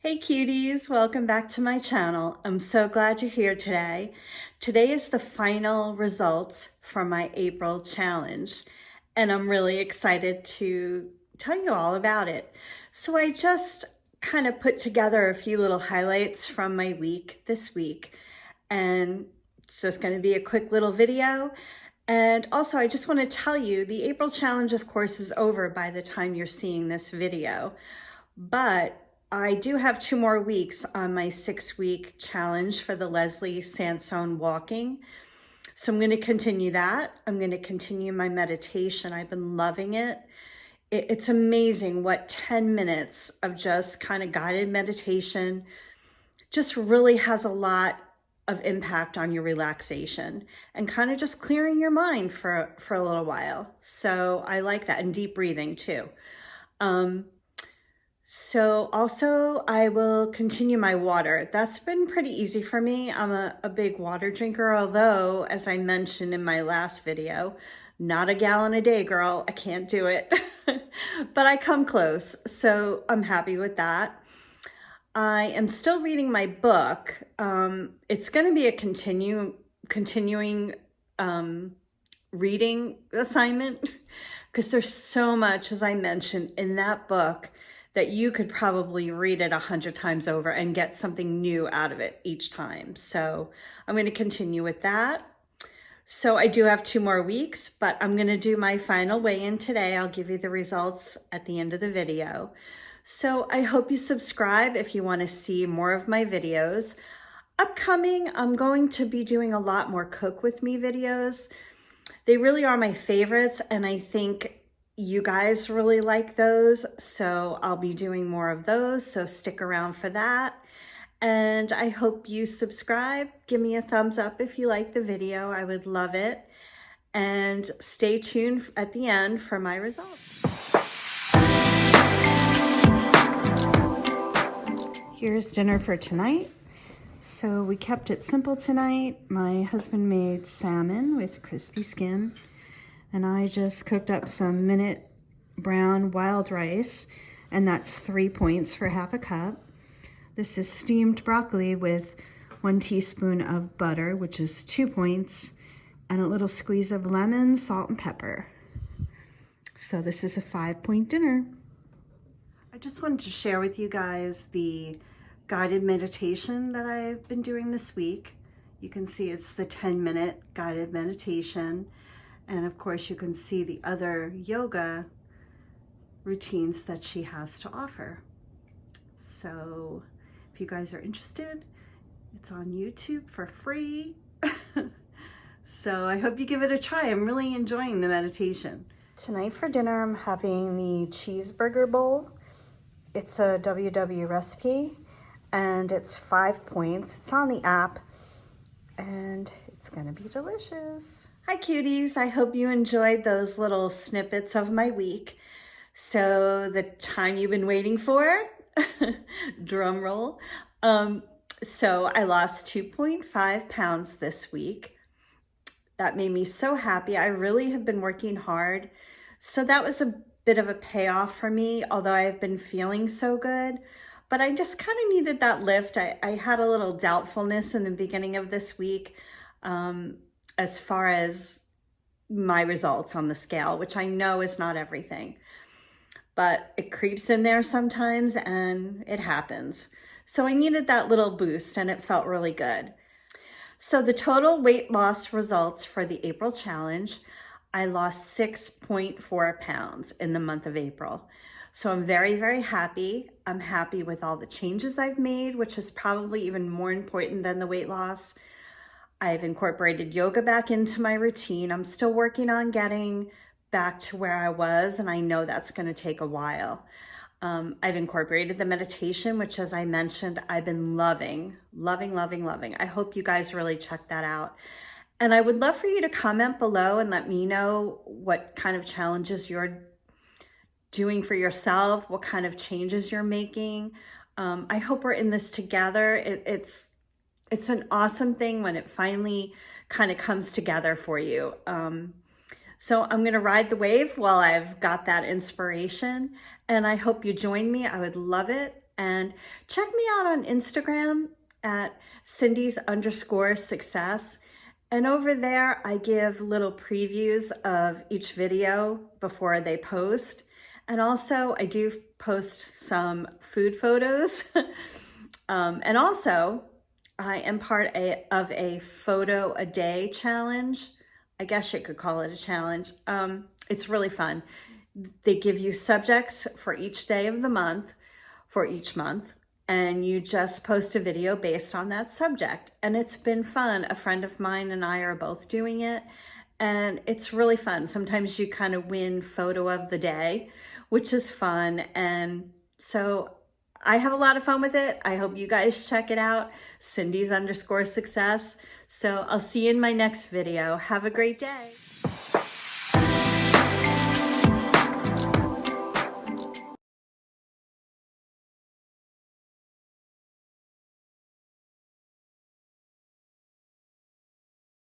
Hey cuties, welcome back to my channel. I'm so glad you're here today. Today is the final results from my April challenge, and I'm really excited to tell you all about it. So I just kind of put together a few little highlights from my week this week, and it's just going to be a quick little video. And also I just want to tell you the April challenge, of course, is over by the time you're seeing this video, but I do have 2 more weeks on my 6-week challenge for the Leslie Sansone Walking. So I'm going to continue that. I'm going to continue my meditation. I've been loving it. It's amazing what 10 minutes of just kind of guided meditation just really has a lot of impact on your relaxation and kind of just clearing your mind for a little while. So I like that, and deep breathing too. So also I will continue my water. That's been pretty easy for me. I'm a big water drinker, although as I mentioned in my last video, not a gallon a day, girl. I can't do it, but I come close. So I'm happy with that. I am still reading my book. It's going to be a continuing reading assignment because there's so much, as I mentioned, in that book that you could probably read it 100 times over and get something new out of it each time. So I'm going to continue with that. So I do have 2 more weeks, but I'm going to do my final weigh-in today. I'll give you the results at the end of the video. So I hope you subscribe if you want to see more of my videos. Upcoming, I'm going to be doing a lot more cook with me videos. They really are my favorites, and I think you guys really like those, so I'll be doing more of those, so stick around for that. And I hope you subscribe. Give me a thumbs up if you like the video. I would love it. And stay tuned at the end for my results. Here's dinner for tonight. So we kept it simple tonight. My husband made salmon with crispy skin, and I just cooked up some minute brown wild rice, and that's 3 points for half a cup. This is steamed broccoli with 1 teaspoon of butter, which is 2 points, and a little squeeze of lemon, salt, and pepper. So this is a 5-point dinner. I just wanted to share with you guys the guided meditation that I've been doing this week. You can see it's the 10-minute guided meditation. And of course, you can see the other yoga routines that she has to offer. So if you guys are interested, it's on YouTube for free. So I hope you give it a try. I'm really enjoying the meditation. Tonight for dinner, I'm having the cheeseburger bowl. It's a WW recipe, and it's 5 points. It's on the app, and it's gonna be delicious. Hi cuties, I hope you enjoyed those little snippets of my week. So the time you've been waiting for, drum roll. So I lost 2.5 pounds this week. That made me so happy. I really have been working hard. So that was a bit of a payoff for me, although I've been feeling so good. But I just kind of needed that lift. I had a little doubtfulness in the beginning of this week, as far as my results on the scale, which I know is not everything, but it creeps in there sometimes and it happens. So I needed that little boost, and it felt really good. So the total weight loss results for the April challenge, I lost 6.4 pounds in the month of April. So I'm very, very happy. I'm happy with all the changes I've made, which is probably even more important than the weight loss. I've incorporated yoga back into my routine. I'm still working on getting back to where I was, and I know that's going to take a while. I've incorporated the meditation, which, as I mentioned, I've been loving. I hope you guys really check that out. And I would love for you to comment below and let me know what kind of challenges you're doing for yourself, what kind of changes you're making. I hope we're in this together. It's an awesome thing when it finally kind of comes together for you. So I'm going to ride the wave while I've got that inspiration, and I hope you join me. I would love it. And check me out on Instagram at Cindy's_success. And over there, I give little previews of each video before they post. And also, I do post some food photos. And also, I am part of a photo a day challenge. I guess you could call it a challenge. It's really fun. They give you subjects for each day of the month, for each month, and you just post a video based on that subject. And it's been fun. A friend of mine and I are both doing it, and it's really fun. Sometimes you kind of win photo of the day, which is fun. And so I have a lot of fun with it. I hope you guys check it out, Cindy's_success. So I'll see you in my next video. Have a great day.